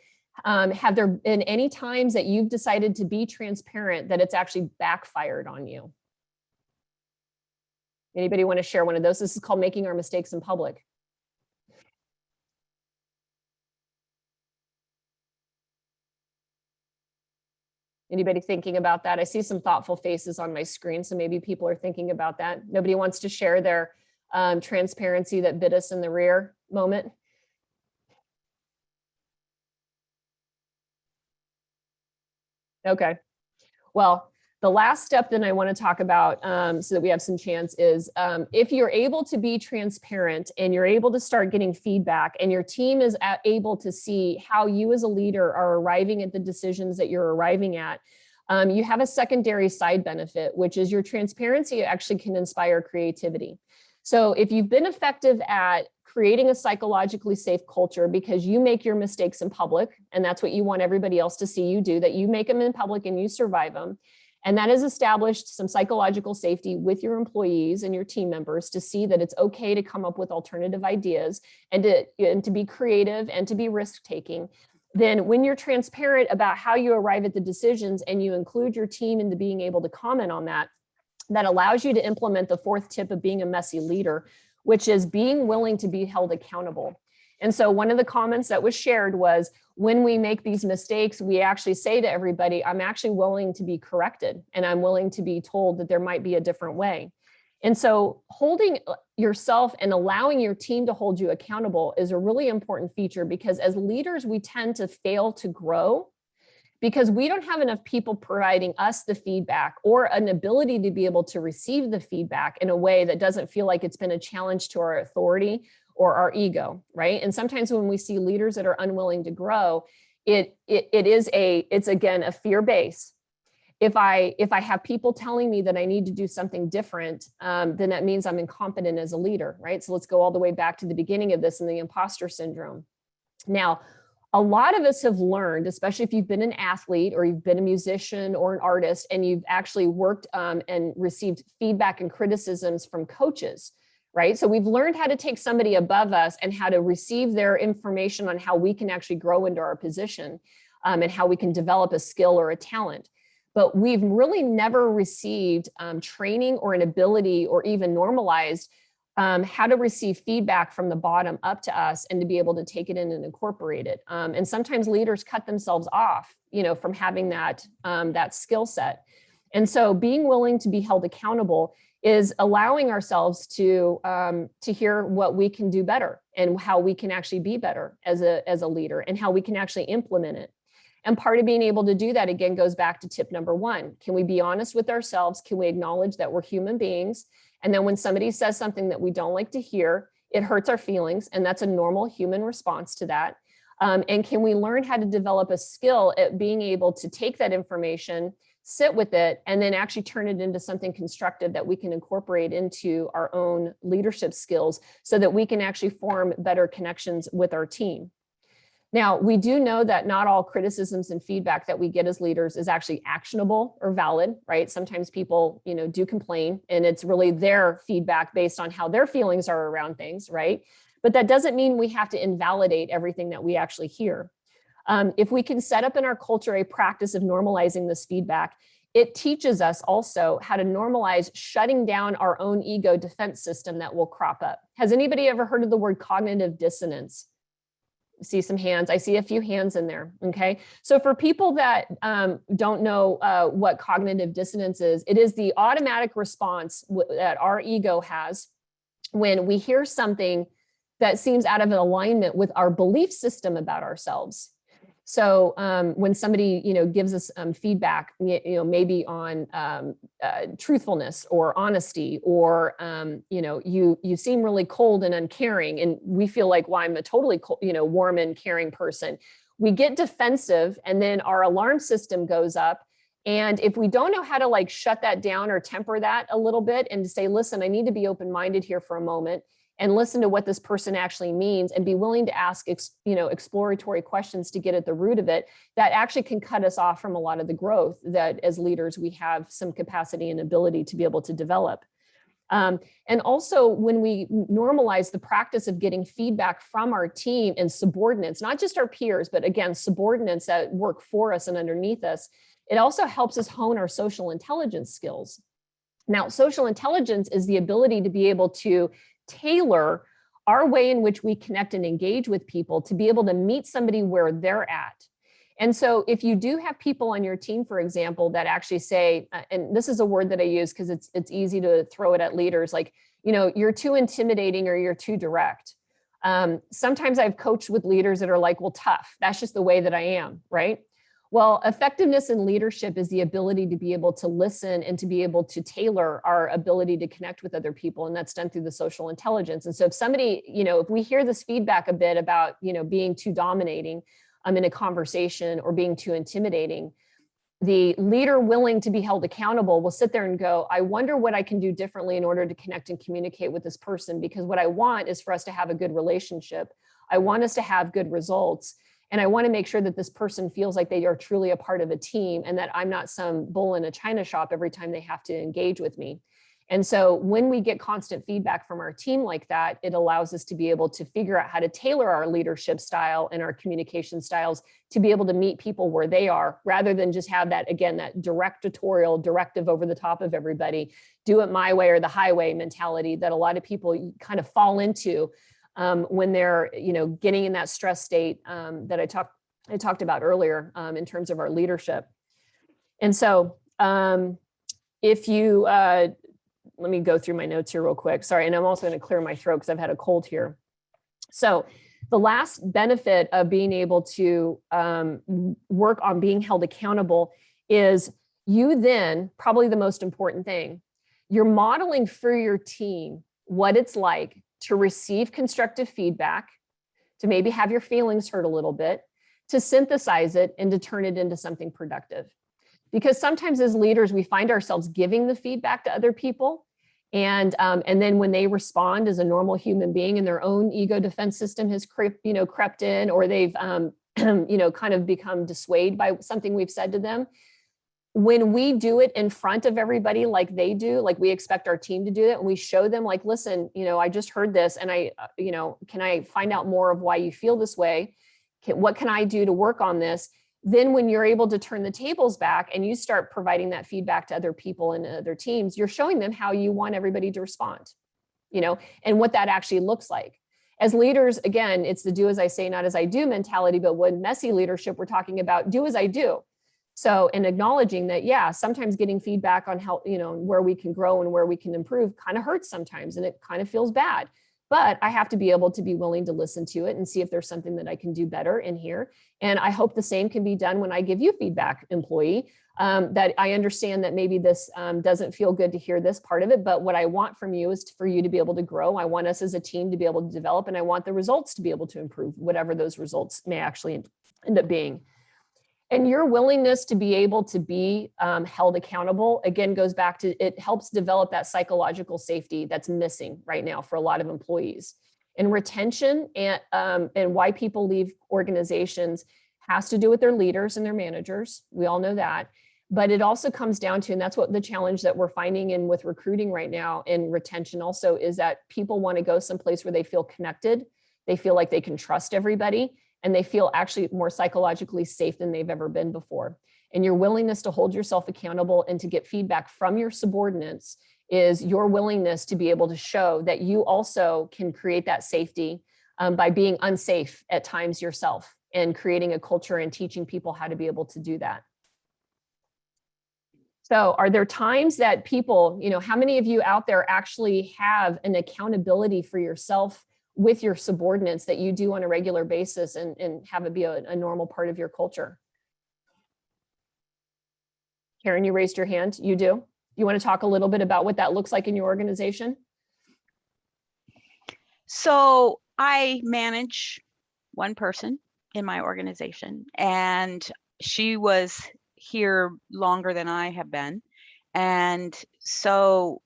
have there been any times that you've decided to be transparent that it's actually backfired on you? Anybody want to share one of those? This is called making our mistakes in public. Anybody thinking about that? I see some thoughtful faces on my screen, so maybe people are thinking about that. Nobody wants to share their transparency that bit us in the rear moment. Okay. Well, the last step that I want to talk about so that we have some chance is if you're able to be transparent and you're able to start getting feedback, and your team is able to see how you as a leader are arriving at the decisions that you're arriving at, you have a secondary side benefit, which is your transparency actually can inspire creativity. So if you've been effective at creating a psychologically safe culture because you make your mistakes in public, and that's what you want everybody else to see you do, that you make them in public and you survive them, And that has established some psychological safety with your employees and your team members to see that it's okay to come up with alternative ideas and to be creative and to be risk-taking. Then when you're transparent about how you arrive at the decisions and you include your team into being able to comment on that, that allows you to implement the fourth tip of being a messy leader, which is being willing to be held accountable. And so one of the comments that was shared was, when we make these mistakes, we actually say to everybody, I'm actually willing to be corrected, and I'm willing to be told that there might be a different way. And so holding yourself and allowing your team to hold you accountable is a really important feature, because as leaders, we tend to fail to grow because we don't have enough people providing us the feedback or an ability to be able to receive the feedback in a way that doesn't feel like it's been a challenge to our authority or our ego, right? And sometimes when we see leaders that are unwilling to grow, it's again a fear base. If I have people telling me that I need to do something different, then that means I'm incompetent as a leader, right? So let's go all the way back to the beginning of this in the imposter syndrome. Now, a lot of us have learned, especially if you've been an athlete or you've been a musician or an artist, and you've actually worked and received feedback and criticisms from coaches, right? So we've learned how to take somebody above us and how to receive their information on how we can actually grow into our position and how we can develop a skill or a talent. But we've really never received training or an ability or even normalized how to receive feedback from the bottom up to us and to be able to take it in and incorporate it. And sometimes leaders cut themselves off, from having that skill set. And so being willing to be held accountable is allowing ourselves to hear what we can do better and how we can actually be better as a leader and how we can actually implement it. And part of being able to do that, again, goes back to tip number one. Can we be honest with ourselves? Can we acknowledge that we're human beings? And then when somebody says something that we don't like to hear, it hurts our feelings. And that's a normal human response to that. And can we learn how to develop a skill at being able to take that information, sit with it, and then actually turn it into something constructive that we can incorporate into our own leadership skills so that we can actually form better connections with our team. Now, we do know that not all criticisms and feedback that we get as leaders is actually actionable or valid, right? Sometimes people, do complain, and it's really their feedback based on how their feelings are around things, right? But that doesn't mean we have to invalidate everything that we actually hear. If we can set up in our culture a practice of normalizing this feedback, it teaches us also how to normalize shutting down our own ego defense system that will crop up. Has anybody ever heard of the word cognitive dissonance? See some hands. I see a few hands in there. Okay. So for people that don't know what cognitive dissonance is, it is the automatic response that our ego has when we hear something that seems out of alignment with our belief system about ourselves. So when somebody, gives us feedback, maybe on truthfulness or honesty, or, you seem really cold and uncaring, and we feel like, well, I'm a totally, warm and caring person. We get defensive, and then our alarm system goes up. And if we don't know how to shut that down or temper that a little bit and to say, listen, I need to be open-minded here for a moment and listen to what this person actually means and be willing to ask, exploratory questions to get at the root of it, that actually can cut us off from a lot of the growth that as leaders, we have some capacity and ability to be able to develop. And also when we normalize the practice of getting feedback from our team and subordinates, not just our peers, but again, subordinates that work for us and underneath us, it also helps us hone our social intelligence skills. Now, social intelligence is the ability to be able to tailor our way in which we connect and engage with people to be able to meet somebody where they're at. And so if you do have people on your team, for example, that actually say, and this is a word that I use because it's easy to throw it at leaders, like, you're too intimidating or you're too direct. Sometimes I've coached with leaders that are like, well, tough, that's just the way that I am, right? Well, effectiveness in leadership is the ability to be able to listen and to be able to tailor our ability to connect with other people. And that's done through the social intelligence. And so if somebody, if we hear this feedback a bit about, being too dominating in a conversation or being too intimidating, the leader willing to be held accountable will sit there and go, I wonder what I can do differently in order to connect and communicate with this person, because what I want is for us to have a good relationship. I want us to have good results. And I want to make sure that this person feels like they are truly a part of a team and that I'm not some bull in a china shop every time they have to engage with me. And so when we get constant feedback from our team like that, it allows us to be able to figure out how to tailor our leadership style and our communication styles to be able to meet people where they are, rather than just have that, again, that directorial directive over the top of everybody, do it my way or the highway mentality that a lot of people kind of fall into when they're, getting in that stress state that I talked about earlier in terms of our leadership. And so if you, let me go through my notes here real quick. Sorry. And I'm also going to clear my throat because I've had a cold here. So the last benefit of being able to work on being held accountable is you then, probably the most important thing, you're modeling for your team what it's like to receive constructive feedback, to maybe have your feelings hurt a little bit, to synthesize it and to turn it into something productive. Because sometimes as leaders, we find ourselves giving the feedback to other people. And then when they respond as a normal human being and their own ego defense system has crept in, or they've, kind of become dissuaded by something we've said to them. When we do it in front of everybody, like they do, like we expect our team to do it, and we show them like, listen, I just heard this and can I find out more of why you feel this way? What can I do to work on this? Then when you're able to turn the tables back and you start providing that feedback to other people and other teams, you're showing them how you want everybody to respond, and what that actually looks like. As leaders, again, it's the do as I say, not as I do mentality, but when messy leadership, we're talking about do as I do. So, and acknowledging that, yeah, sometimes getting feedback on how, where we can grow and where we can improve kind of hurts sometimes, and it kind of feels bad. But I have to be able to be willing to listen to it and see if there's something that I can do better in here. And I hope the same can be done when I give you feedback, employee, that I understand that maybe this doesn't feel good to hear this part of it, but what I want from you is for you to be able to grow. I want us as a team to be able to develop, and I want the results to be able to improve, whatever those results may actually end up being. And your willingness to be able to be held accountable, again, goes back to, it helps develop that psychological safety that's missing right now for a lot of employees. And retention and why people leave organizations has to do with their leaders and their managers. We all know that. But it also comes down to, and that's what the challenge that we're finding in with recruiting right now and retention also, is that people want to go someplace where they feel connected. They feel like they can trust everybody, and they feel actually more psychologically safe than they've ever been before. And your willingness to hold yourself accountable and to get feedback from your subordinates is your willingness to be able to show that you also can create that safety by being unsafe at times yourself, and creating a culture and teaching people how to be able to do that. So are there times that people, how many of you out there actually have an accountability for yourself with your subordinates that you do on a regular basis and have it be a normal part of your culture? Karen, you raised your hand. You do? You want to talk a little bit about what that looks like in your organization? So I manage one person in my organization, and she was here longer than I have been. And so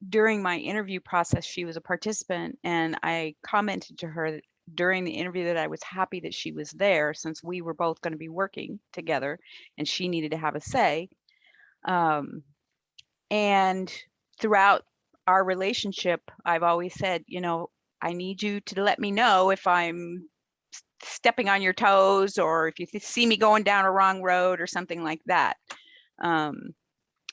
during my interview process, she was a participant, and I commented to her during the interview that I was happy that she was there, since we were both going to be working together and she needed to have a say. And throughout our relationship, I've always said, I need you to let me know if I'm stepping on your toes, or if you see me going down a wrong road or something like that.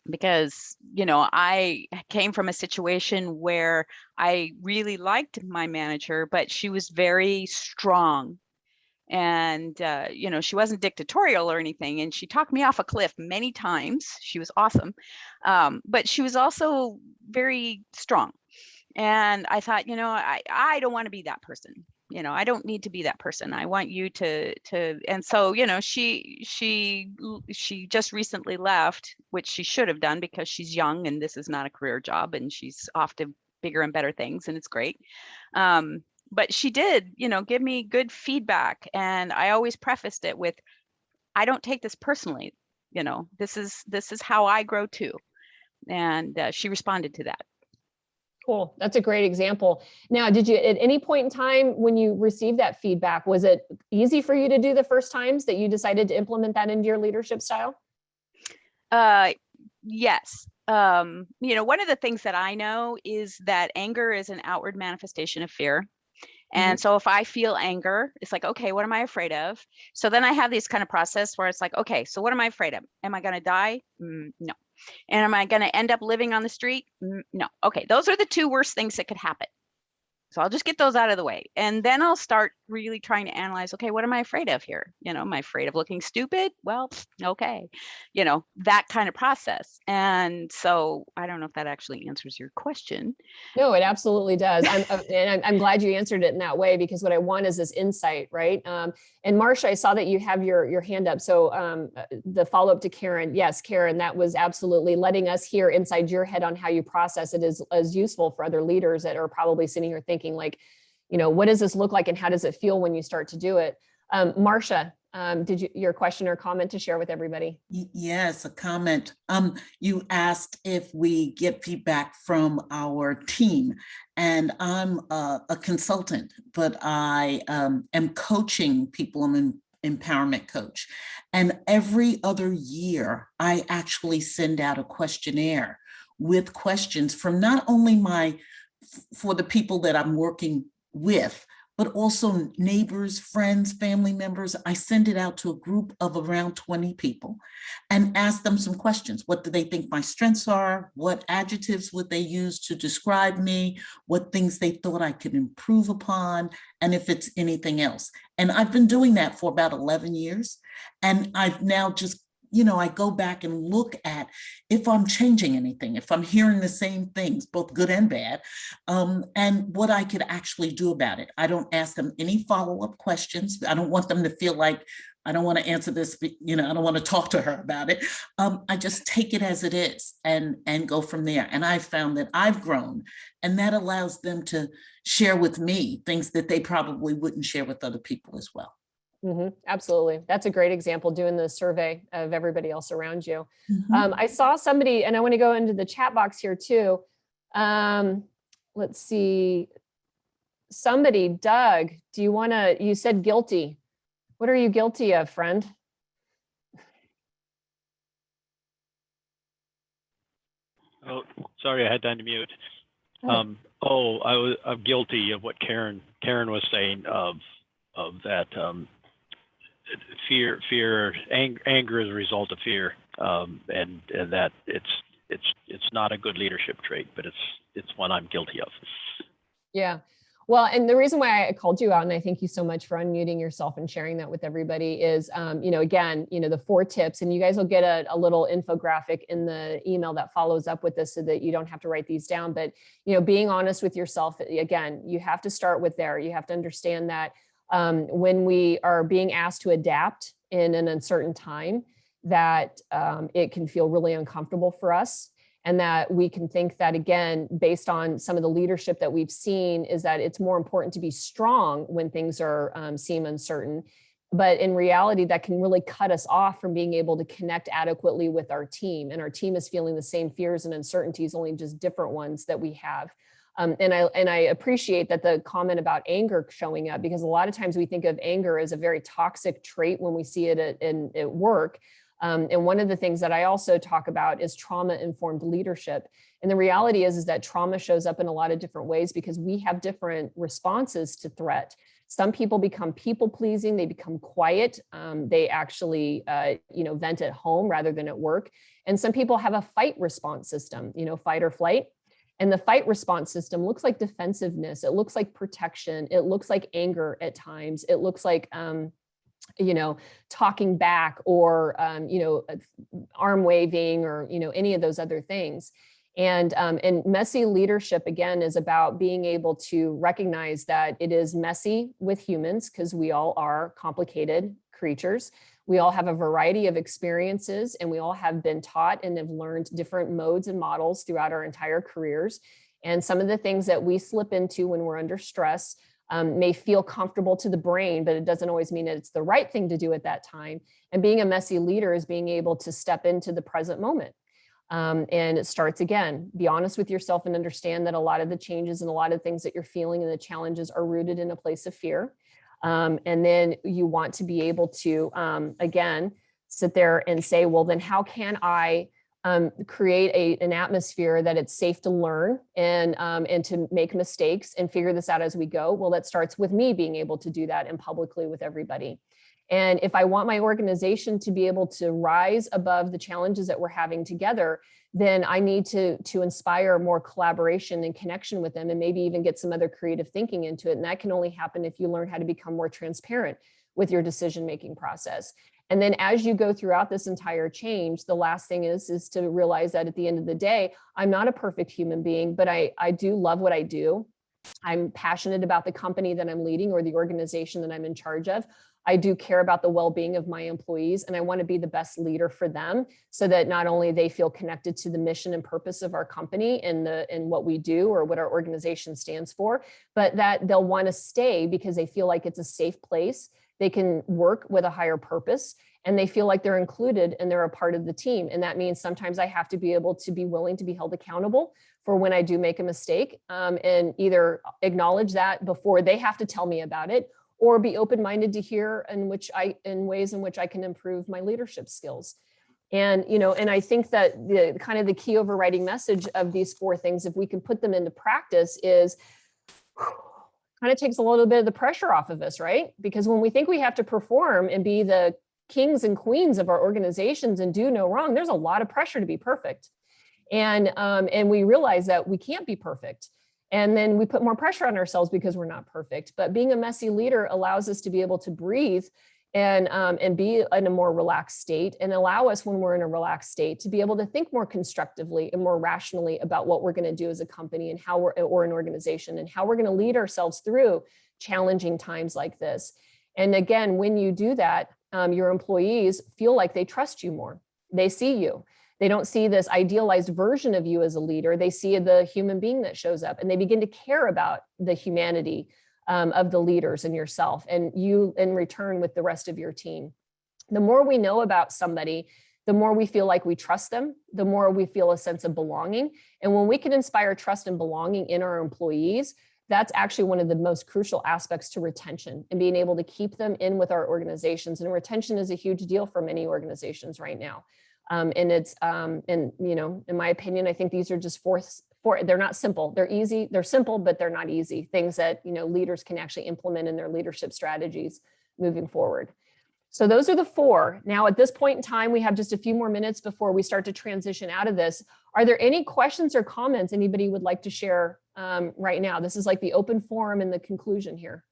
Because, I came from a situation where I really liked my manager, but she was very strong. And, she wasn't dictatorial or anything. And she talked me off a cliff many times. She was awesome. But she was also very strong. And I thought, I don't want to be that person. I don't need to be that person. I want you to, and so, she just recently left, which she should have done because she's young and this is not a career job, and she's off to bigger and better things, and it's great. But she did, give me good feedback. And I always prefaced it with, I don't take this personally. This is how I grow too. And she responded to that. Cool. That's a great example. Now, did you at any point in time when you received that feedback, was it easy for you to do the first times that you decided to implement that into your leadership style? Yes. One of the things that I know is that anger is an outward manifestation of fear. And so if I feel anger, it's like, okay, what am I afraid of? So then I have this kind of process where it's like, okay, so what am I afraid of? Am I going to die? No. And am I going to end up living on the street? No. Okay, those are the two worst things that could happen. So I'll just get those out of the way. And then I'll start really trying to analyze, okay, what am I afraid of here? Am I afraid of looking stupid? Well, okay, that kind of process. And so I don't know if that actually answers your question. No, it absolutely does. I'm glad you answered it in that way, because what I want is this insight, right? And Marcia, I saw that you have your hand up. So the follow-up to Karen, yes, Karen, that was absolutely letting us hear inside your head on how you process it is useful for other leaders that are probably sitting here thinking like, what does this look like and how does it feel when you start to do it? Marcia, your question or comment to share with everybody? Yes, a comment. You asked if we get feedback from our team, and I'm a consultant, but I am coaching people. I'm an empowerment coach. And every other year, I actually send out a questionnaire with questions from not only for the people that I'm working with, but also neighbors, friends, family members. I send it out to a group of around 20 people and ask them some questions. What do they think my strengths are? What adjectives would they use to describe me? What things they thought I could improve upon? And if it's anything else. And I've been doing that for about 11 years. And I've now just I go back and look at if I'm changing anything, if I'm hearing the same things, both good and bad, and what I could actually do about it. I don't ask them any follow-up questions. I don't want them to feel like I don't want to answer this, I don't want to talk to her about it. I just take it as it is and go from there. And I've found that I've grown, and that allows them to share with me things that they probably wouldn't share with other people as well. Absolutely. That's a great example, doing the survey of everybody else around you. I saw somebody, and I want to go into the chat box here too. Let's see. Somebody, Doug, you said guilty. What are you guilty of, friend? Oh, sorry, I had to unmute. I'm guilty of what Karen was saying of that. Fear, anger is a result of fear, and that it's not a good leadership trait, but it's one I'm guilty of. Yeah. Well, and the reason why I called you out, and I thank you so much for unmuting yourself and sharing that with everybody, is, again, the 4 tips, and you guys will get a little infographic in the email that follows up with this so that you don't have to write these down. But, being honest with yourself, again, you have to start with there. You have to understand that when we are being asked to adapt in an uncertain time, that it can feel really uncomfortable for us. And that we can think that, again, based on some of the leadership that we've seen, is that it's more important to be strong when things seem uncertain. But in reality, that can really cut us off from being able to connect adequately with our team. And our team is feeling the same fears and uncertainties, only just different ones that we have. And I appreciate that the comment about anger showing up, because a lot of times we think of anger as a very toxic trait when we see it at work. And one of the things that I also talk about is trauma-informed leadership. And the reality is that trauma shows up in a lot of different ways because we have different responses to threat. Some people become people-pleasing, they become quiet, they actually vent at home rather than at work. And some people have a fight response system, fight or flight. And the fight response system looks like defensiveness, it looks like protection, it looks like anger at times, it looks like talking back or, arm waving or, any of those other things. And messy leadership, again, is about being able to recognize that it is messy with humans, because we all are complicated creatures. We all have a variety of experiences, and we all have been taught and have learned different modes and models throughout our entire careers. And some of the things that we slip into when we're under stress may feel comfortable to the brain, but it doesn't always mean that it's the right thing to do at that time. And being a messy leader is being able to step into the present moment. And it starts again, be honest with yourself and understand that a lot of the changes and a lot of things that you're feeling and the challenges are rooted in a place of fear. And then you want to be able to, again, sit there and say, well, then how can I create an atmosphere that it's safe to learn and to make mistakes and figure this out as we go? Well, that starts with me being able to do that and publicly with everybody. And if I want my organization to be able to rise above the challenges that we're having together, then I need to inspire more collaboration and connection with them, and maybe even get some other creative thinking into it. And that can only happen if you learn how to become more transparent with your decision-making process. And then as you go throughout this entire change, the last thing is to realize that at the end of the day, I'm not a perfect human being, but I do love what I do. I'm passionate about the company that I'm leading or the organization that I'm in charge of. I do care about the well-being of my employees, and I want to be the best leader for them so that not only they feel connected to the mission and purpose of our company and what we do or what our organization stands for, but that they'll want to stay because they feel like it's a safe place. They can work with a higher purpose and they feel like they're included and they're a part of the team. And that means sometimes I have to be able to be willing to be held accountable for when I do make a mistake, and either acknowledge that before they have to tell me about it, or be open-minded to hear in ways in which I can improve my leadership skills. And, and I think that the kind of the key overriding message of these 4 things, if we can put them into practice, is kind of takes a little bit of the pressure off of us, right? Because when we think we have to perform and be the kings and queens of our organizations and do no wrong, there's a lot of pressure to be perfect. And we realize that we can't be perfect. And then we put more pressure on ourselves because we're not perfect. But being a messy leader allows us to be able to breathe and be in a more relaxed state, and allow us, when we're in a relaxed state, to be able to think more constructively and more rationally about what we're going to do as a company and how or an organization, and how we're going to lead ourselves through challenging times like this. And again, when you do that, your employees feel like they trust you more. They see you. They don't see this idealized version of you as a leader. They see the human being that shows up, and they begin to care about the humanity of the leaders and yourself, and you in return with the rest of your team. The more we know about somebody, the more we feel like we trust them, the more we feel a sense of belonging. And when we can inspire trust and belonging in our employees, that's actually one of the most crucial aspects to retention and being able to keep them in with our organizations. And retention is a huge deal for many organizations right now. And it's, in my opinion, I think these are just they're not simple. They're easy. They're simple, but they're not easy. Things that, leaders can actually implement in their leadership strategies moving forward. So those are the 4. Now, at this point in time, we have just a few more minutes before we start to transition out of this. Are there any questions or comments anybody would like to share right now? This is like the open forum and the conclusion here.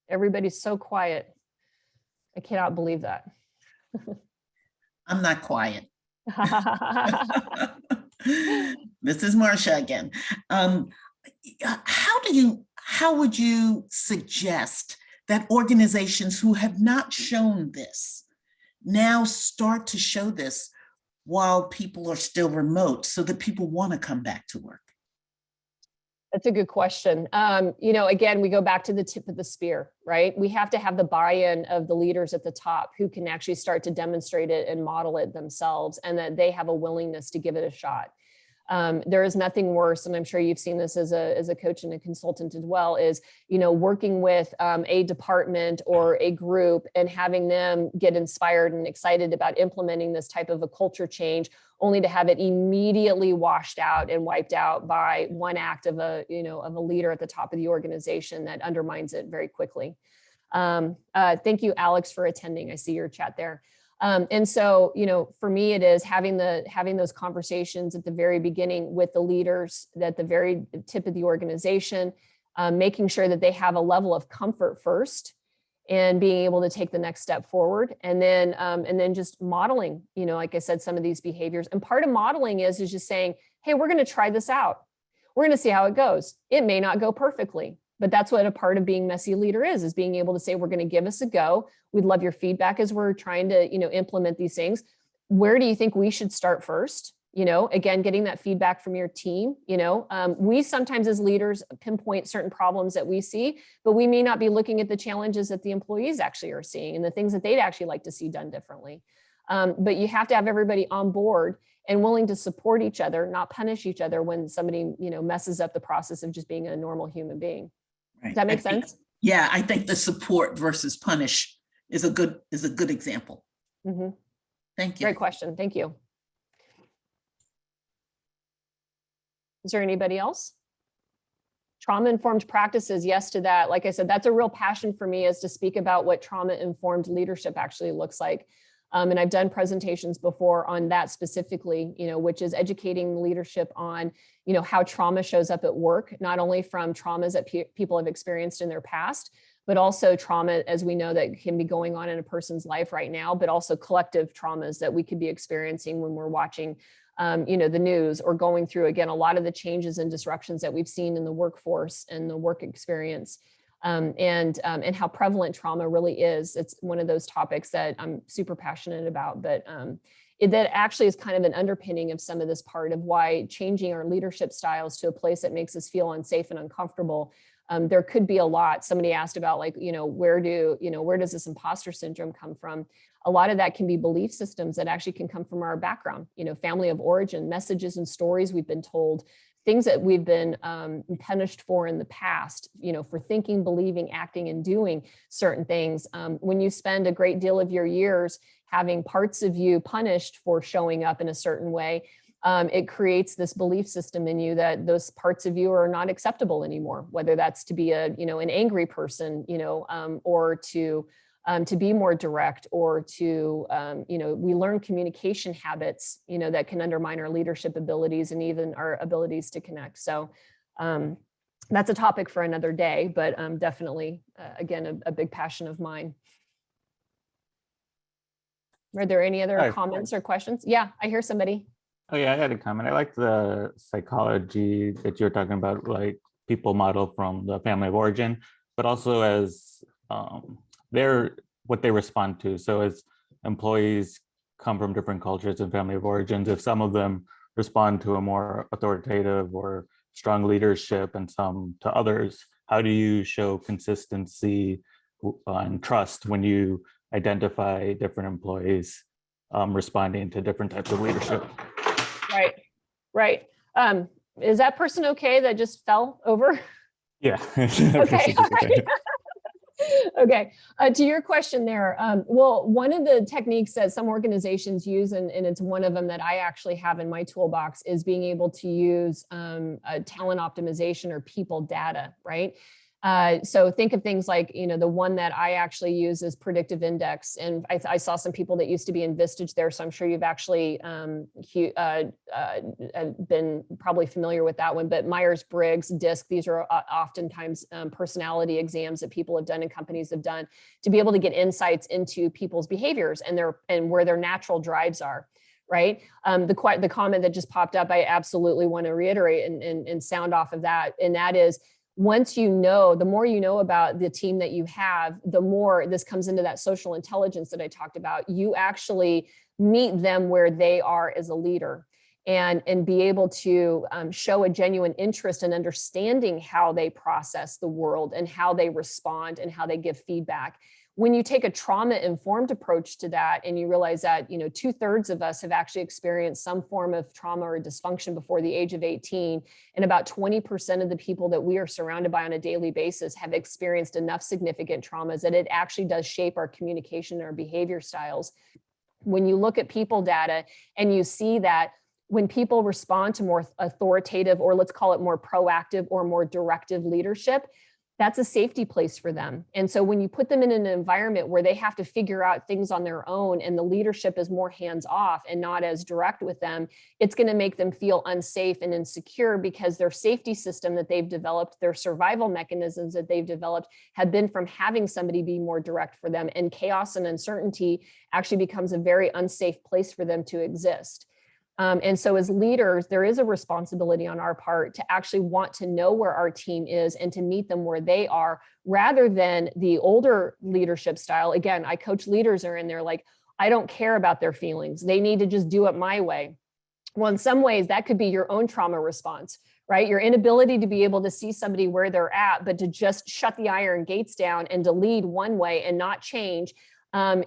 Everybody's so quiet. I cannot believe that. I'm not quiet. This is Marcia again. How would you suggest that organizations who have not shown this now start to show this while people are still remote so that people want to come back to work? That's a good question. Again, we go back to the tip of the spear, right? We have to have the buy-in of the leaders at the top who can actually start to demonstrate it and model it themselves, and that they have a willingness to give it a shot. There is nothing worse, and I'm sure you've seen this as a coach and a consultant as well, is, working with a department or a group and having them get inspired and excited about implementing this type of a culture change, only to have it immediately washed out and wiped out by one act of a leader at the top of the organization that undermines it very quickly. Thank you, Alex, for attending. I see your chat there. And so, for me, it is having those conversations at the very beginning with the leaders at the very tip of the organization, making sure that they have a level of comfort first and being able to take the next step forward. And then just modeling, like I said, some of these behaviors. And part of modeling is just saying, hey, we're going to try this out. We're going to see how it goes. It may not go perfectly, but that's what a part of being messy leader is being able to say, we're going to give us a go. We'd love your feedback as we're trying to, implement these things. Where do you think we should start first? Again, getting that feedback from your team. We sometimes as leaders pinpoint certain problems that we see, but we may not be looking at the challenges that the employees actually are seeing and the things that they'd actually like to see done differently. But you have to have everybody on board and willing to support each other, not punish each other when somebody, messes up the process of just being a normal human being. Right. Does that make sense? Yeah, I think the support versus punish is a good example. Mm-hmm. Thank you. Great question. Thank you. Is there anybody else? Trauma-informed practices, yes to that. Like I said, that's a real passion for me, is to speak about what trauma-informed leadership actually looks like. And I've done presentations before on that specifically, which is educating leadership on, how trauma shows up at work, not only from traumas that people have experienced in their past, but also trauma, as we know, that can be going on in a person's life right now, but also collective traumas that we could be experiencing when we're watching the news, or going through, again, a lot of the changes and disruptions that we've seen in the workforce and the work experience, and how prevalent trauma really is. It's one of those topics that I'm super passionate about, but that actually is kind of an underpinning of some of this part of why changing our leadership styles to a place that makes us feel unsafe and uncomfortable. There could be a lot. Somebody asked about, like, where does this imposter syndrome come from? A lot of that can be belief systems that actually can come from our background, family of origin, messages and stories we've been told, things that we've been punished for in the past, for thinking, believing, acting, and doing certain things. When you spend a great deal of your years having parts of you punished for showing up in a certain way, it creates this belief system in you that those parts of you are not acceptable anymore, whether that's to be an angry person, or to be more direct, or to, we learn communication habits, that can undermine our leadership abilities and even our abilities to connect. So that's a topic for another day, but definitely, again, a big passion of mine. Are there any other comments or questions? Yeah, I hear somebody. Oh yeah, I had a comment. I like the psychology that you're talking about, like people model from the family of origin, but also as what they respond to. So as employees come from different cultures and family of origins, if some of them respond to a more authoritative or strong leadership and some to others, how do you show consistency and trust when you identify different employees responding to different types of leadership? Right. Is that person okay that just fell over? Yeah. Okay. Okay. To your question there, well, one of the techniques that some organizations use, and it's one of them that I actually have in my toolbox, is being able to use talent optimization or people data, right? So think of things like, the one that I actually use is predictive index. And I saw some people that used to be in Vistage there. So I'm sure you've actually been probably familiar with that one, but Myers-Briggs, DISC, these are oftentimes personality exams that people have done and companies have done to be able to get insights into people's behaviors and where their natural drives are. Right. The comment that just popped up, I absolutely want to reiterate and sound off of that. And that is, the more you know about the team that you have, the more this comes into that social intelligence that I talked about. You actually meet them where they are as a leader, and be able to show a genuine interest in understanding how they process the world and how they respond and how they give feedback. When you take a trauma-informed approach to that, and you realize that 2/3 of us have actually experienced some form of trauma or dysfunction before the age of 18, and about 20% of the people that we are surrounded by on a daily basis have experienced enough significant traumas that it actually does shape our communication and our behavior styles. When you look at people data and you see that when people respond to more authoritative, or let's call it more proactive or more directive leadership, that's a safety place for them. And so when you put them in an environment where they have to figure out things on their own and the leadership is more hands-off and not as direct with them, it's going to make them feel unsafe and insecure, because their safety system that they've developed, their survival mechanisms that they've developed, have been from having somebody be more direct for them. And chaos and uncertainty actually becomes a very unsafe place for them to exist. And so as leaders, there is a responsibility on our part to actually want to know where our team is and to meet them where they are, rather than the older leadership style. Again, I coach leaders are in there like, I don't care about their feelings. They need to just do it my way. Well, in some ways that could be your own trauma response, right? Your inability to be able to see somebody where they're at, but to just shut the iron gates down and to lead one way and not change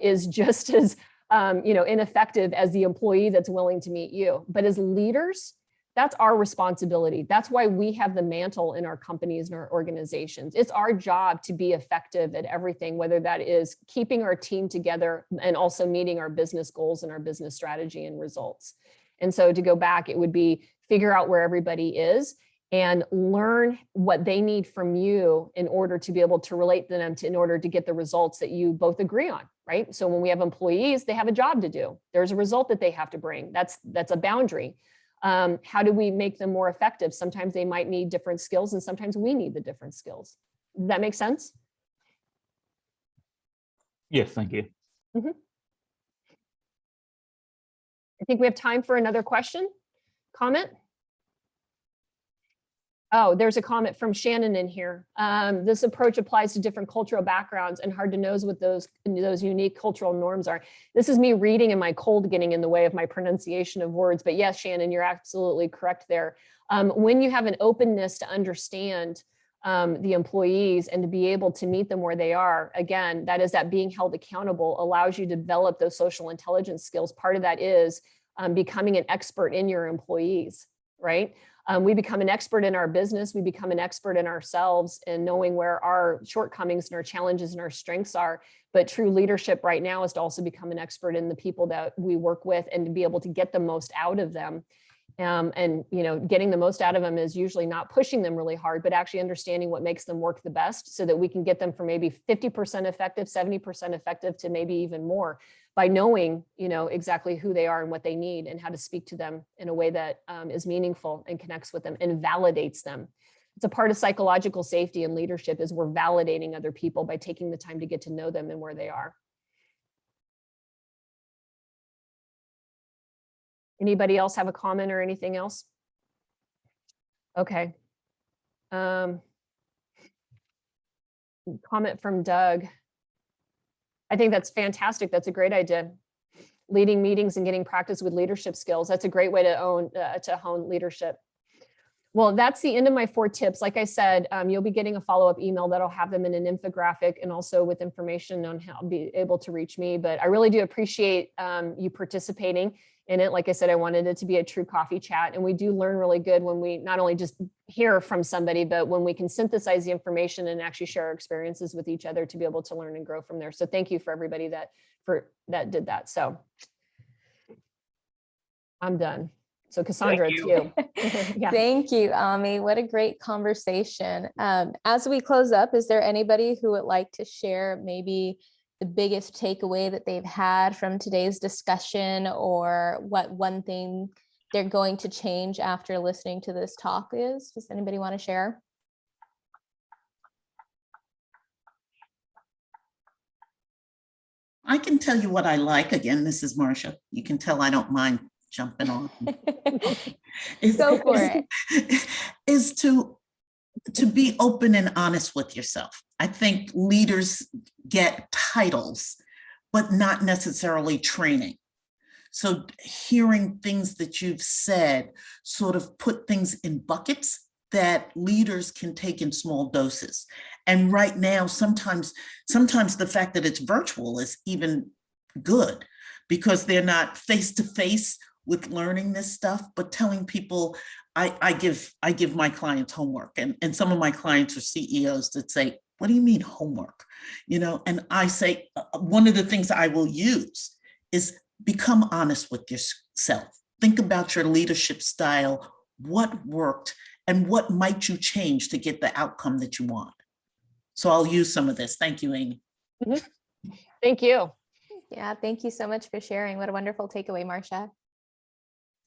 is just as ineffective as the employee that's willing to meet you. But as leaders, that's our responsibility. That's why we have the mantle in our companies and our organizations. It's our job to be effective at everything, whether that is keeping our team together and also meeting our business goals and our business strategy and results. And so to go back, it would be figure out where everybody is and learn what they need from you in order to be able to relate to them in order to get the results that you both agree on, right? So when we have employees, they have a job to do. There's a result that they have to bring. That's a boundary. How do we make them more effective? Sometimes they might need different skills and sometimes we need the different skills. Does that make sense? Yes, thank you. Mm-hmm. I think we have time for another question, comment. Oh, there's a comment from Shannon in here. This approach applies to different cultural backgrounds and hard to know what those unique cultural norms are. This is me reading and my cold getting in the way of my pronunciation of words. But yes, Shannon, you're absolutely correct there. When you have an openness to understand the employees and to be able to meet them where they are, again, that is that being held accountable allows you to develop those social intelligence skills. Part of that is becoming an expert in your employees, right? We become an expert in our business, we become an expert in ourselves and knowing where our shortcomings and our challenges and our strengths are. But true leadership right now is to also become an expert in the people that we work with and to be able to get the most out of them. And getting the most out of them is usually not pushing them really hard, but actually understanding what makes them work the best so that we can get them from maybe 50% effective, 70% effective to maybe even more by knowing, exactly who they are and what they need and how to speak to them in a way that is meaningful and connects with them and validates them. It's a part of psychological safety and leadership is we're validating other people by taking the time to get to know them and where they are. Anybody else have a comment or anything else? Okay. Comment from Doug. I think that's fantastic. That's a great idea. Leading meetings and getting practice with leadership skills. That's a great way to hone leadership. Well, that's the end of my 4 tips. Like I said, you'll be getting a follow-up email that'll have them in an infographic and also with information on how to be able to reach me. But I really do appreciate you participating in it. Like I said, I wanted it to be a true coffee chat. And we do learn really good when we not only just hear from somebody, but when we can synthesize the information and actually share our experiences with each other to be able to learn and grow from there. So thank you for everybody that did that. So I'm done. So Cassandra, it's you. Yeah. Thank you, Ami. What a great conversation. As we close up, is there anybody who would like to share maybe the biggest takeaway that they've had from today's discussion, or what one thing they're going to change after listening to this talk is? Does anybody want to share? I can tell you what I like. Again, this is Marcia. You can tell I don't mind jumping on. Go for it. Is to be open and honest with yourself. I think leaders get titles, but not necessarily training. So hearing things that you've said sort of put things in buckets that leaders can take in small doses. And right now, sometimes the fact that it's virtual is even good because they're not face-to-face with learning this stuff, but telling people, I give my clients homework, and some of my clients are CEOs that say, what do you mean homework? And I say, one of the things I will use is become honest with yourself. Think about your leadership style, what worked, and what might you change to get the outcome that you want. So I'll use some of this. Thank you, Amy. Mm-hmm. Thank you. Yeah, thank you so much for sharing. What a wonderful takeaway, Marcia.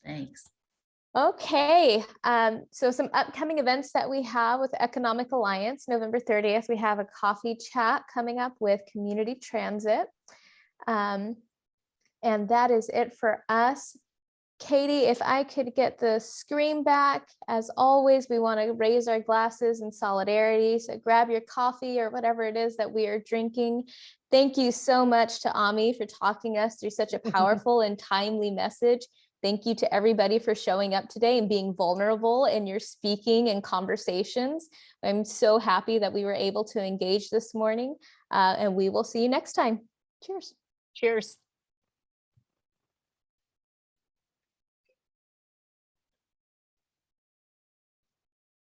Thanks. Okay, so some upcoming events that we have with Economic Alliance. November 30th, we have a coffee chat coming up with Community Transit. And that is it for us. Katie, if I could get the screen back, as always, we want to raise our glasses in solidarity. So grab your coffee or whatever it is that we are drinking. Thank you so much to Ami for talking us through such a powerful and timely message. Thank you to everybody for showing up today and being vulnerable in your speaking and conversations. I'm so happy that we were able to engage this morning, and we will see you next time. Cheers. Cheers.